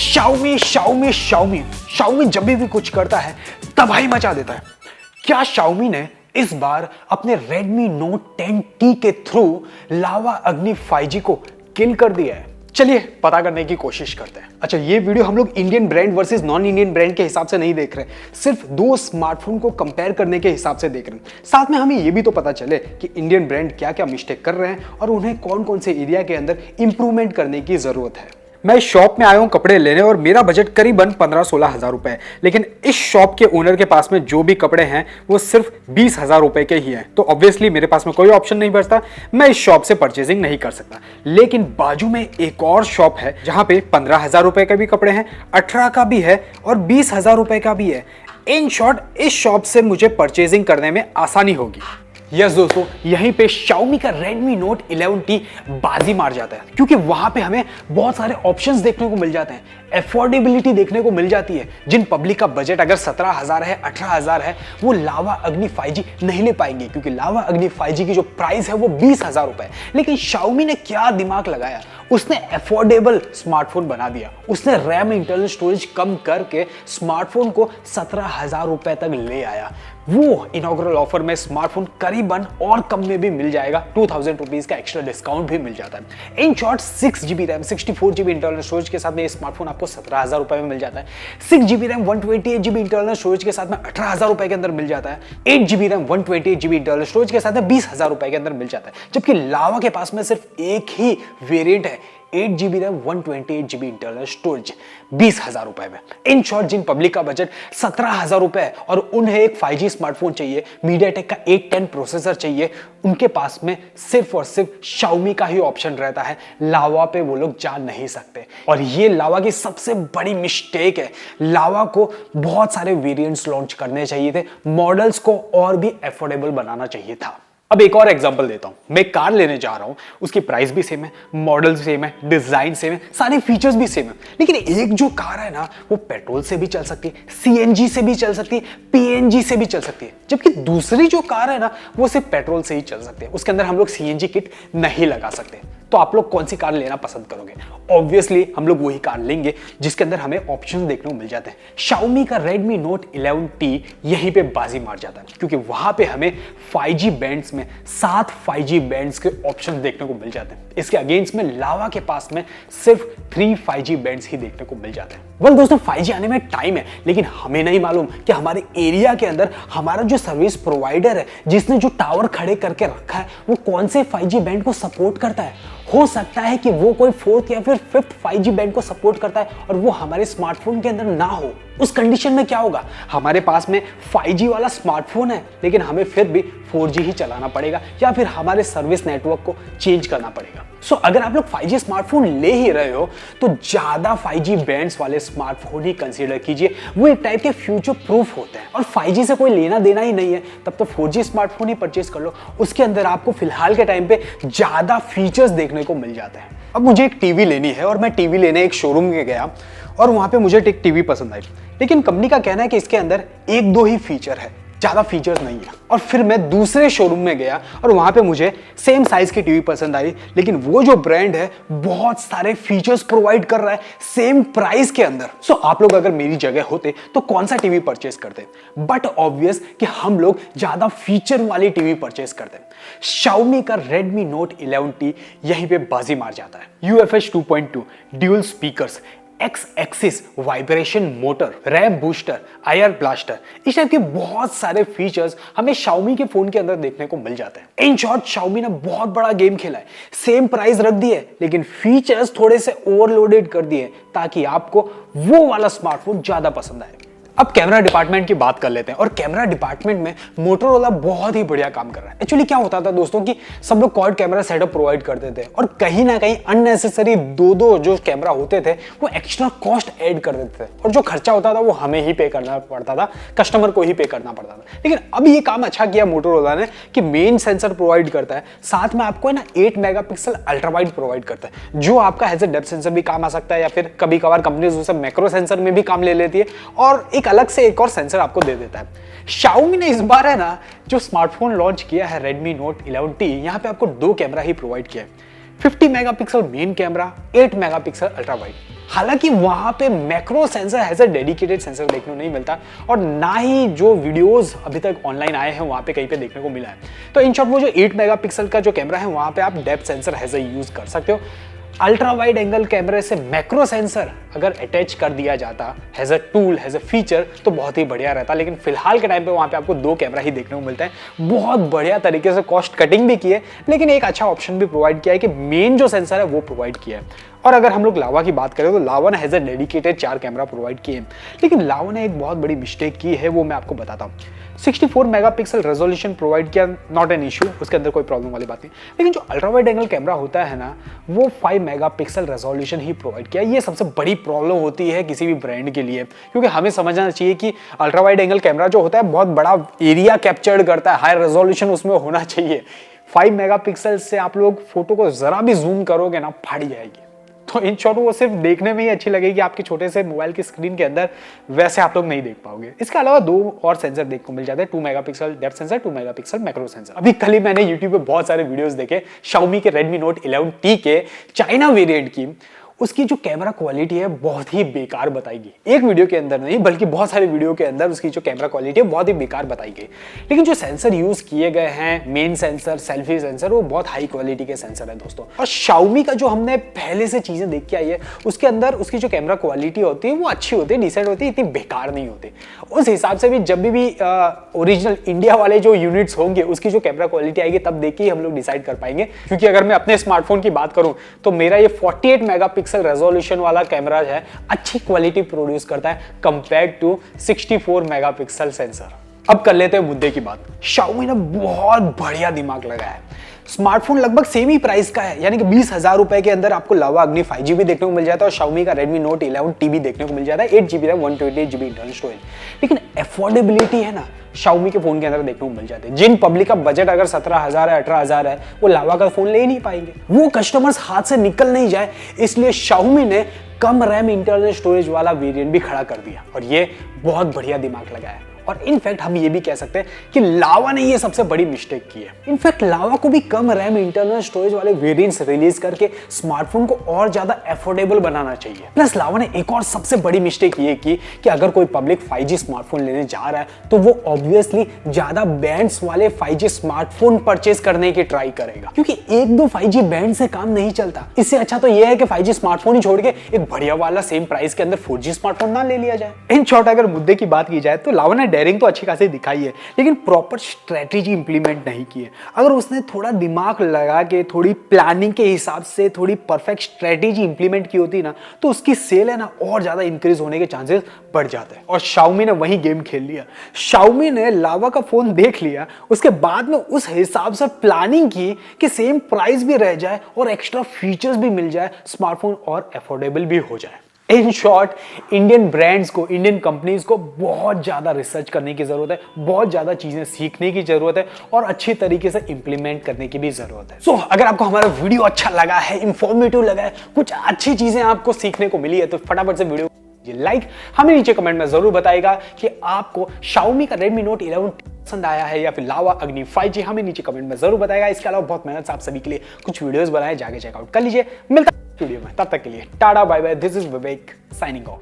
Xiaomi Xiaomi Xiaomi Xiaomi जब भी कुछ करता है तबाही मचा देता है। क्या Xiaomi ने इस बार अपने Redmi Note 10T के थ्रू लावा अग्नि 5G को किल कर दिया है? चलिए पता करने की कोशिश करते हैं। अच्छा, ये वीडियो हम लोग Indian brand versus non Indian brand के हिसाब से नहीं देख रहे, सिर्फ दो स्मार्टफोन को कंपेयर करने के हिसाब से देख रहे हैं। साथ में हमें ये भी तो पता चले कि इंडियन ब्रांड क्या क्या मिस्टेक कर रहे हैं और उन्हें कौन कौन से एरिया के अंदर इंप्रूवमेंट करने की जरूरत है। मैं इस शॉप में आया हूँ कपड़े लेने और मेरा बजट करीबन 15-16 हज़ार रुपए है, लेकिन इस शॉप के ओनर के पास में जो भी कपड़े हैं वो सिर्फ 20 हज़ार रुपए के ही हैं। तो ऑब्वियसली मेरे पास में कोई ऑप्शन नहीं बचता, मैं इस शॉप से परचेजिंग नहीं कर सकता। लेकिन बाजू में एक और शॉप है जहाँ पे 15 हज़ार रुपए के भी कपड़े हैं, 18 का भी है और 20 हज़ार रुपए का भी है। इन शॉर्ट इस शॉप से मुझे परचेजिंग करने में आसानी होगी। यस दोस्तों, यहीं पे Xiaomi का Redmi Note 11T बाजी मार जाता है, क्योंकि वहां पे हमें बहुत सारे ऑप्शंस देखने को मिल जाते हैं, एफोर्डेबिलिटी देखने को मिल जाती है। जिन पब्लिक का बजट अगर 17,000 है, 18,000 है, वो लावा अग्नि 5G नहीं ले पाएंगे, क्योंकि लावा अग्नि 5G की जो प्राइस है वो 20,000 रुपए है। लेकिन Xiaomi ने क्या दिमाग लगाया, उसने एफोर्डेबल स्मार्टफोन बना दिया। उसने रैम इंटरनल स्टोरेज कम करके स्मार्टफोन को 17,000 रुपए तक ले आया। वो इनॉग्रल ऑफर में स्मार्टफोन करीबन और कम में भी मिल जाएगा, 2,000 रुपीज का एक्स्ट्रा डिस्काउंट भी मिल जाता है। In short 6GB RAM 64GB internal storage के साथ में ये स्मार्टफोन आपको 17,000 रुपए में मिल जाता है। 6GB RAM 128GB internal storage के साथ में 18,000 रुपए के अंदर मिल जाता है। 8GB RAM 128GB internal storage के साथ में 20,000 रुपए के अंदर मिल जाता है। जबकि लावा के पास में सिर्फ एक ही वेरिएंट है, 8GB RAM 128GB internal storage 20,000 रुपए में। इन शॉर्ट जिन पब्लिक का बजट 17,000 रुपए है और उन्हें एक 5G स्मार्टफोन चाहिए, मीडियाटेक का 810 प्रोसेसर चाहिए, उनके पास में सिर्फ और सिर्फ Xiaomi का ही ऑप्शन रहता है। लावा पे वो लोग जा नहीं सकते और ये लावा की सबसे बड़ी मिस्टेक है। लावा को बहुत सारे वेरिएंट्स लॉन्च करने चाहिए थे, मॉडल्स को और भी अफोर्डेबल बनाना चाहिए था। अब एक और एग्जांपल देता हूं। मैं कार लेने जा रहा हूं, उसकी प्राइस भी सेम है, मॉडल सेम है, डिजाइन सेम है, सारे फीचर्स भी सेम है, लेकिन एक जो कार है ना वो पेट्रोल से भी चल सकती है, सीएनजी से भी चल सकती है, पीएनजी से भी चल सकती है, जबकि दूसरी जो कार है ना वो सिर्फ पेट्रोल से ही चल सकती है। उसके अंदर हम लोग सीएनजी किट नहीं लगा सकते। तो आप लोग कौन सी कार लेना पसंद करोगे? ऑब्वियसली हम लोग वही कार लेंगे जिसके अंदर हमें ऑप्शंस देखने को मिल जाते हैं। Xiaomi का Redmi Note 11T यहीं पे बाजी मार जाता है, क्योंकि वहां पे हमें 5G बैंड्स में 7 5G बैंड्स के ऑप्शंस देखने को मिल जाते हैं। इसके अगेंस्ट में लावा के पास में सिर्फ 3 5G बैंड्स ही देखने को मिल जाते हैं। वेल दोस्तों, 5G आने में टाइम है, लेकिन हमें नहीं मालूम कि हमारे एरिया के अंदर हमारा जो सर्विस प्रोवाइडर है, जिसने जो टावर खड़े करके रखा है, वो कौन से 5G बैंड को सपोर्ट करता है। हो सकता है कि वो कोई 4th या फिर 5th 5G बैंड को सपोर्ट करता है और वो हमारे स्मार्टफोन के अंदर ना हो। उस कंडीशन में क्या होगा? हमारे पास में 5G वाला स्मार्टफोन है, लेकिन हमें फिर भी 4G ही चलाना पड़ेगा या फिर हमारे सर्विस नेटवर्क को चेंज करना पड़ेगा। सो अगर आप लोग 5G स्मार्टफोन ले ही रहे हो तो ज्यादा 5G बैंड्स वाले स्मार्टफोन ही कंसीडर कीजिए। वो एक टाइप के फ्यूचर प्रूफ होते हैं और 5G से कोई लेना देना ही नहीं है, तब तो 4G स्मार्टफोन ही परचेज कर लो। उसके अंदर आपको फिलहाल के टाइम पे ज्यादा फीचर्स देखने को मिल जाते हैं। अब मुझे एक टीवी लेनी है और मैं टीवी लेने एक शोरूम में गया और वहां पे मुझे एक टीवी पसंद आई, लेकिन कंपनी का कहना है कि इसके अंदर 1-2 ही फीचर है, ज्यादा फीचर्स नहीं है। और फिर मैं दूसरे शोरूम में गया और वहां पे मुझे सेम साइज की टीवी पसंद आई, लेकिन वो जो ब्रांड है बहुत सारे फीचर्स प्रोवाइड कर रहा है सेम प्राइस के अंदर। सो आप लोग अगर मेरी जगह होते तो कौन सा टीवी परचेस करते? बट ऑब्वियस कि हम लोग ज्यादा फीचर वाली टीवी परचेस करते हैं। Xiaomi का Redmi Note 11T यहीं पे बाजी मार जाता है। UFS 2.2 dual speakers, x axis vibration motor, RAM booster, IR blaster, इस टाइप के बहुत सारे फीचर्स हमें Xiaomi के फोन के अंदर देखने को मिल जाते हैं। इन शॉर्ट Xiaomi ने बहुत बड़ा गेम खेला है, सेम प्राइस रख दी है, लेकिन फीचर्स थोड़े से ओवरलोडेड कर दिए ताकि आपको वो वाला स्मार्टफोन ज्यादा पसंद आए। अब कैमरा डिपार्टमेंट की बात कर लेते हैं और कैमरा डिपार्टमेंट में मोटोरोला बहुत ही बढ़िया काम कर रहा है। एक्चुअली क्या होता था दोस्तों कि सब लोग क्वाड कैमरा सेटअप प्रोवाइड करते थे और कहीं ना कहीं अननेसेसरी दो जो कैमरा होते थे वो एक्स्ट्रा कॉस्ट ऐड कर देते थे और जो खर्चा होता था वो हमें ही पे करना पड़ता था, कस्टमर को ही पे करना पड़ता था। लेकिन अब ये काम अच्छा किया मोटोरोला ने कि मेन सेंसर प्रोवाइड करता है, साथ में आपको है ना 8 मेगापिक्सल अल्ट्रा वाइड प्रोवाइड करता है, जो आपका एज ए डेप्थ सेंसर भी काम आ सकता है या फिर कभी कभार कंपनीज उसे मैक्रो सेंसर में भी काम ले लेती है और एक अलग से एक और सेंसर आपको दे देता है। Xiaomi ने इस बार है ना जो स्मार्टफोन लॉन्च किया है Redmi Note 11T, यहां पे आपको 2 कैमरा ही प्रोवाइड किया है। 50 megapixel main camera, 8 megapixel ultra wide. हालांकि वहां पे macro sensor as a dedicated sensor देखने को नहीं मिलता और ना ही जो वीडियोस अभी तक ऑनलाइन आए हैं वहां पे कहीं पे देखने को मिला है। तो इन शॉर्ट वो जो 8 मेगापिक्सल का जो कैमरा है वहां पे आप depth sensor as a use कर सकते हो। अल्ट्रा वाइड एंगल कैमरे से मैक्रो सेंसर अगर अटैच कर दिया जाता as a tool, as a feature, तो बहुत ही बढ़िया रहता। लेकिन फिलहाल के टाइम पे वहां पे आपको 2 कैमरा ही देखने को मिलता है। बहुत बढ़िया तरीके से कॉस्ट कटिंग भी की है, लेकिन एक अच्छा ऑप्शन भी प्रोवाइड किया है कि मेन जो सेंसर है वो प्रोवाइड किया है। और अगर हम लोग लावा की बात करें तो लावा ने as a dedicated 4 camera provide किए हैं, लेकिन लावा ने एक बहुत बड़ी मिस्टेक की है, वो मैं आपको बताता हूँ। 64 मेगापिक्सल रेजोल्यूशन प्रोवाइड किया, नॉट एन इशू, उसके अंदर कोई प्रॉब्लम वाली बात नहीं। लेकिन जो अल्ट्रा वाइड एंगल कैमरा होता है ना, वो 5 मेगापिक्सल रेजोल्यूशन ही प्रोवाइड किया। ये सबसे बड़ी प्रॉब्लम होती है किसी भी ब्रांड के लिए, क्योंकि हमें समझना चाहिए कि अल्ट्रा वाइड एंगल कैमरा जो होता है बहुत बड़ा एरिया कैप्चर्ड करता है, हाई रेजोल्यूशन उसमें होना चाहिए। 5 मेगापिक्सल से आप लोग फोटो को जरा भी जूम करोगे ना, फाड़ जाएगी। तो इन शॉर्ट वो सिर्फ देखने में ही अच्छी लगेगी आपके छोटे से मोबाइल की स्क्रीन के अंदर, वैसे आप लोग नहीं देख पाओगे। इसके अलावा 2 और सेंसर देखने को मिल जाते हैं, 2 megapixel depth sensor, 2 megapixel macro sensor. अभी कल ही मैंने YouTube पे बहुत सारे वीडियोस देखे Xiaomi के Redmi Note 11T के चाइना वेरिएंट की। उसकी जो कैमरा क्वालिटी है बहुत ही बेकार बताई गई। एक वीडियो के अंदर नहीं बल्कि बहुत सारे वीडियो के अंदर उसकी जो कैमरा क्वालिटी है बहुत ही बेकार बताई गई। लेकिन जो सेंसर यूज किए गए हैं, मेन सेंसर, सेल्फी सेंसर, वो बहुत हाई क्वालिटी के सेंसर है दोस्तों। और Xiaomi का जो हमने पहले से चीजें देख के आई है, उसके अंदर उसकी जो कैमरा क्वालिटी होती है वो अच्छी होती है, डिसेंट होती है, इतनी बेकार नहीं होती। उस हिसाब से भी जब भी ओरिजिनल इंडिया वाले जो यूनिट्स होंगे उसकी जो कैमरा क्वालिटी आएगी तब देख के हम लोग डिसाइड कर पाएंगे। क्योंकि अगर मैं अपने स्मार्टफोन की बात करूं तो मेरा ये 48 मेगापिक्सल रेजोल्यूशन वाला कैमरा है, अच्छी क्वालिटी प्रोड्यूस करता है कंपेयर टू 64 मेगापिक्सल सेंसर। अब कर लेते हैं मुद्दे की बात। Xiaomi ने बहुत बढ़िया दिमाग लगाया है। स्मार्टफोन लगभग सेम ही प्राइस का है, यानी कि 20,000 रुपए के अंदर आपको लावा अग्नि 5G भी देखने को मिल जाता है और Xiaomi का Redmi Note 11T भी देखने को मिल जाता है, 8GB RAM, 128GB internal storage. लेकिन अफोर्डेबिलिटी है ना, Xiaomi के फोन के अंदर देखने को मिल जाते हैं। जिन पब्लिक का बजट अगर 17,000 है, 18,000 है, वो लावा का फोन ले नहीं पाएंगे। वो कस्टमर्स हाथ से निकल नहीं जाए, इसलिए Xiaomi ने कम रैम इंटरनल स्टोरेज वाला वेरिएंट भी खड़ा कर दिया और ये बहुत बढ़िया दिमाग लगाया है। और इनफैक्ट हम ये भी कह सकते हैं कि लावा ने ये सबसे बड़ी मिस्टेक की है। इनफैक्ट लावा को भी कम रैम इंटरनल स्टोरेज वाले वेरिएंट्स रिलीज करके स्मार्टफोन को और ज्यादा अफोर्डेबल बनाना चाहिए। प्लस लावा ने एक और सबसे बड़ी मिस्टेक ये की कि अगर कोई पब्लिक 5G स्मार्टफोन लेने जा रहा है तो वो ऑब्वियसली ज्यादा बैंड्स वाले 5G स्मार्टफोन परचेज करने की ट्राई करेगा, क्योंकि 1-2 5G बैंड से काम नहीं चलता। इससे अच्छा तो यह है कि 5G स्मार्टफोन ही छोड़ के एक बढ़िया वाला सेम प्राइस के अंदर 4G स्मार्टफोन ना ले लिया जाए। इन शॉर्ट अगर मुद्दे की बात की जाए तो लावा ने डेयरिंग तो अच्छी खासी दिखाई है, लेकिन प्रॉपर स्ट्रेटेजी इंप्लीमेंट नहीं की है। अगर उसने थोड़ा दिमाग लगा के, थोड़ी प्लानिंग के हिसाब से थोड़ी परफेक्ट स्ट्रेटेजी इंप्लीमेंट की होती ना, तो उसकी सेल है ना और ज्यादा इंक्रीज होने के चांसेस बढ़ जाते हैं। और Xiaomi ने वही गेम खेल लिया। Xiaomi ने लावा का फोन देख लिया, उसके बाद में उस हिसाब से प्लानिंग की कि सेम प्राइस भी रह जाए और एक्स्ट्रा फीचर्स भी मिल जाए, स्मार्टफोन और अफोर्डेबल भी हो जाए। इन शॉर्ट, इंडियन ब्रांड्स को, इंडियन कंपनीज को बहुत ज्यादा रिसर्च करने की जरूरत है, बहुत ज्यादा चीजें सीखने की जरूरत है और अच्छी तरीके से इंप्लीमेंट करने की भी जरूरत है। सो अगर आपको हमारा वीडियो अच्छा लगा है, इंफॉर्मेटिव लगा है, कुछ अच्छी चीजें आपको सीखने को मिली है, तो फटाफट से वीडियो लाइक, हमें नीचे कमेंट में जरूर बताएगा कि आपको Xiaomi का Redmi Note 11 पसंद आया है या फिर लावा अग्नि 5G, हमें नीचे कमेंट में जरूर बताएगा। इसके अलावा बहुत मेहनत से आप सभी के लिए कुछ वीडियोस बनाए, जाके चेकआउट कर लीजिए। मिलता है वीडियो में, तब तक के लिए tata bye bye. This is Vivek signing of.